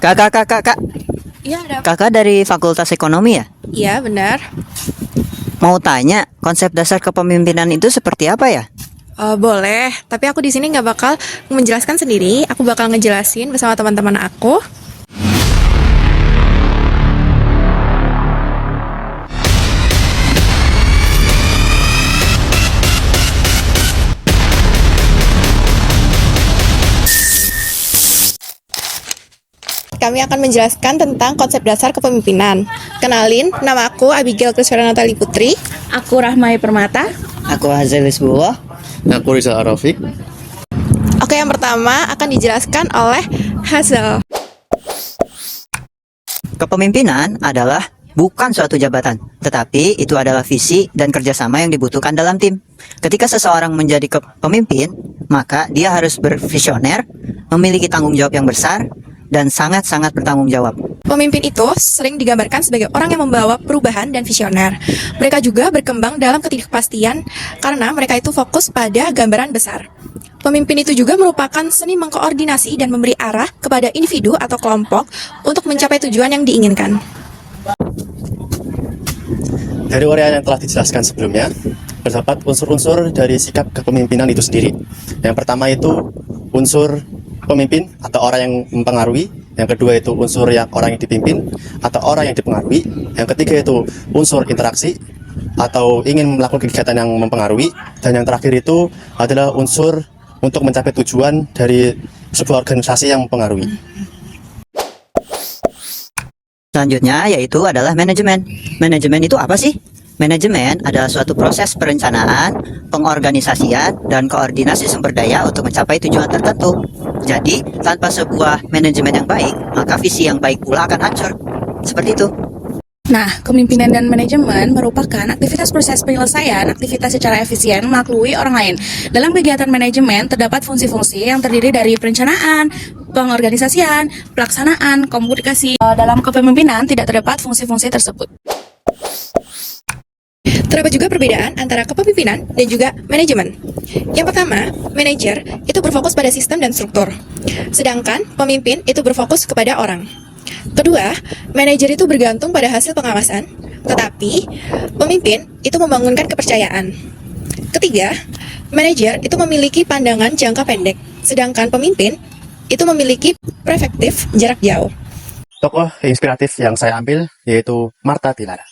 Kak. Iya, ada apa? Kakak dari Fakultas Ekonomi ya? Iya, benar. Mau tanya, konsep dasar kepemimpinan itu seperti apa ya? Boleh, tapi aku di sini nggak bakal menjelaskan sendiri. Aku bakal ngejelasin bersama teman-teman aku. Kami akan menjelaskan tentang konsep dasar kepemimpinan. Kenalin, nama aku Abigail Kriswara Natali Putri. Aku Rahmai Permata. Aku Hazel Isbullah. Aku Rizal Arafik. Oke, yang pertama akan dijelaskan oleh Hazel. Kepemimpinan adalah bukan suatu jabatan, tetapi itu adalah visi dan kerjasama yang dibutuhkan dalam tim. Ketika seseorang menjadi pemimpin, maka dia harus bervisioner, memiliki tanggung jawab yang besar, dan sangat-sangat bertanggung jawab. Pemimpin itu sering digambarkan sebagai orang yang membawa perubahan dan visioner. Mereka juga berkembang dalam ketidakpastian karena mereka itu fokus pada gambaran besar. Pemimpin itu juga merupakan seni mengkoordinasi dan memberi arah kepada individu atau kelompok untuk mencapai tujuan yang diinginkan. Dari uraian yang telah dijelaskan sebelumnya, terdapat unsur-unsur dari sikap kepemimpinan itu sendiri. Yang pertama itu unsur pemimpin atau orang yang mempengaruhi. Yang kedua itu unsur yang orang yang dipimpin atau orang yang dipengaruhi. Yang ketiga itu unsur interaksi atau ingin melakukan kegiatan yang mempengaruhi. Dan yang terakhir itu adalah unsur untuk mencapai tujuan dari sebuah organisasi yang mempengaruhi. Selanjutnya yaitu adalah manajemen. Manajemen itu apa sih? Manajemen adalah suatu proses perencanaan, pengorganisasian, dan koordinasi sumber daya untuk mencapai tujuan tertentu. Jadi, tanpa sebuah manajemen yang baik, maka visi yang baik pula akan hancur. Seperti itu. Nah, kepemimpinan dan manajemen merupakan aktivitas proses penyelesaian aktivitas secara efisien melalui orang lain. Dalam kegiatan manajemen terdapat fungsi-fungsi yang terdiri dari perencanaan, pengorganisasian, pelaksanaan, komunikasi. Dalam kepemimpinan tidak terdapat fungsi-fungsi tersebut. Terdapat juga perbedaan antara kepemimpinan dan juga manajemen. Yang pertama, manajer itu berfokus pada sistem dan struktur, sedangkan pemimpin itu berfokus kepada orang. Kedua, manajer itu bergantung pada hasil pengawasan, tetapi pemimpin itu membangunkan kepercayaan. Ketiga, manajer itu memiliki pandangan jangka pendek, sedangkan pemimpin itu memiliki perspektif jarak jauh. Tokoh inspiratif yang saya ambil yaitu Martha Tilara,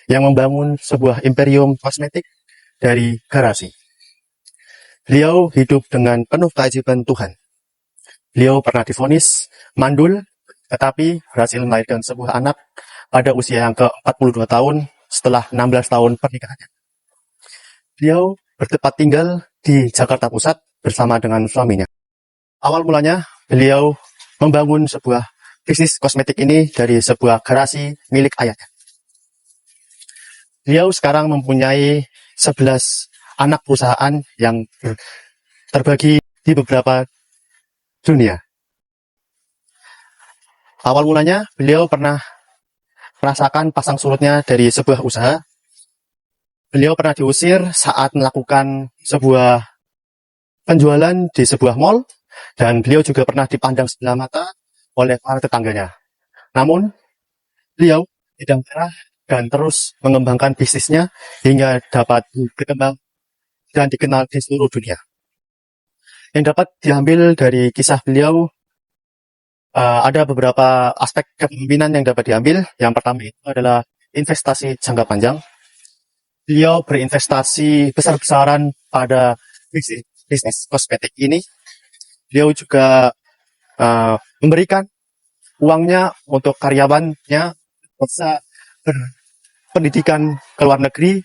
yang membangun sebuah imperium kosmetik dari garasi. Beliau hidup dengan penuh keajaiban Tuhan. Beliau pernah divonis mandul, tetapi berhasil melahirkan sebuah anak pada usia yang ke-42 tahun setelah 16 tahun pernikahannya. Beliau bertempat tinggal di Jakarta Pusat bersama dengan suaminya. Awal mulanya, beliau membangun sebuah bisnis kosmetik ini dari sebuah garasi milik ayahnya. Beliau sekarang mempunyai 11 anak perusahaan yang terbagi di beberapa dunia. Awal mulanya, beliau pernah merasakan pasang surutnya dari sebuah usaha. Beliau pernah diusir saat melakukan sebuah penjualan di sebuah mall, dan beliau juga pernah dipandang sebelah mata oleh para tetangganya. Namun, beliau tidak menyerah dan terus mengembangkan bisnisnya hingga dapat berkembang dan dikenal di seluruh dunia. Yang dapat diambil dari kisah beliau, ada beberapa aspek kepemimpinan yang dapat diambil. Yang pertama itu adalah investasi jangka panjang. Beliau berinvestasi besar-besaran pada bisnis kosmetik ini. Beliau juga memberikan uangnya untuk karyawannya bisa berpendidikan ke luar negeri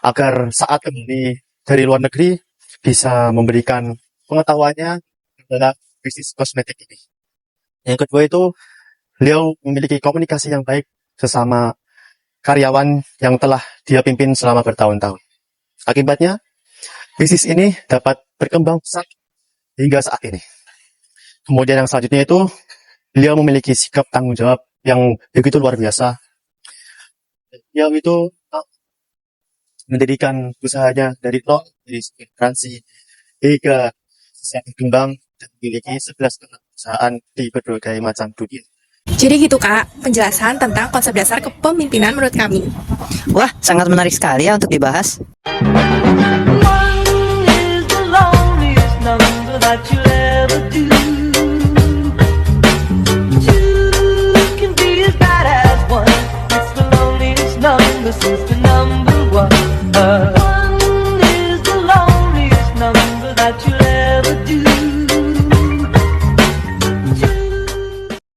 agar saat kembali dari luar negeri bisa memberikan pengetahuannya dalam bisnis kosmetik ini. Yang kedua itu, beliau memiliki komunikasi yang baik sesama karyawan yang telah dia pimpin selama bertahun-tahun. Akibatnya, bisnis ini dapat berkembang pesat hingga saat ini. Kemudian yang selanjutnya itu, beliau memiliki sikap tanggung jawab yang begitu luar biasa. Beliau itu mendirikan usahanya dari nol, dari transisi hingga bisa berkembang dan memiliki 11 anak perusahaan di berbagai macam dunia. Jadi gitu Kak, penjelasan tentang konsep dasar kepemimpinan menurut kami. Wah, sangat menarik sekali ya untuk dibahas. One is the loneliest number that you'll